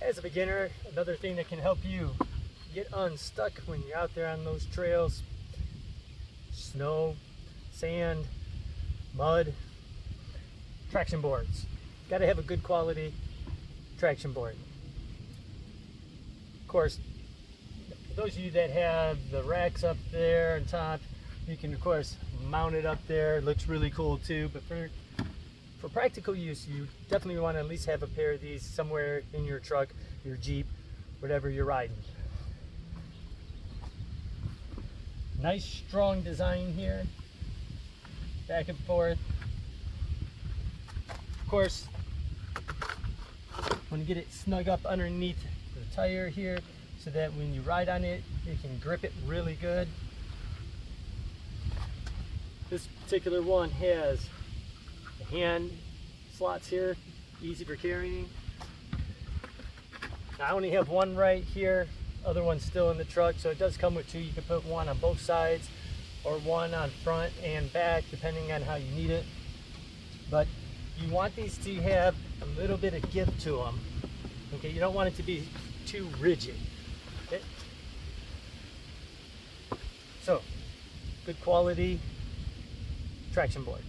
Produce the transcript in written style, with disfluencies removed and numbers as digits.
As a beginner, another thing that can help you get unstuck when you're out there on those trails: snow, sand, mud, traction boards. Got to have a good quality traction board. Of course, for those of you that have the racks up there on top, you can of course mount it up there. It looks really cool too, but for practical use, you definitely want to at least have a pair of these somewhere in your truck, your Jeep, whatever you're riding. Nice strong design here, back and forth. Of course, want to get it snug up underneath the tire here so that when you ride on it, you can grip it really good. This particular one has the hand slots here, easy for carrying. I only have one right here, other one's still in the truck, so it does come with two. You can put one on both sides or one on front and back depending on how you need it. But you want these to have a little bit of give to them. Okay, you don't want it to be too rigid. Okay? So, good quality traction board.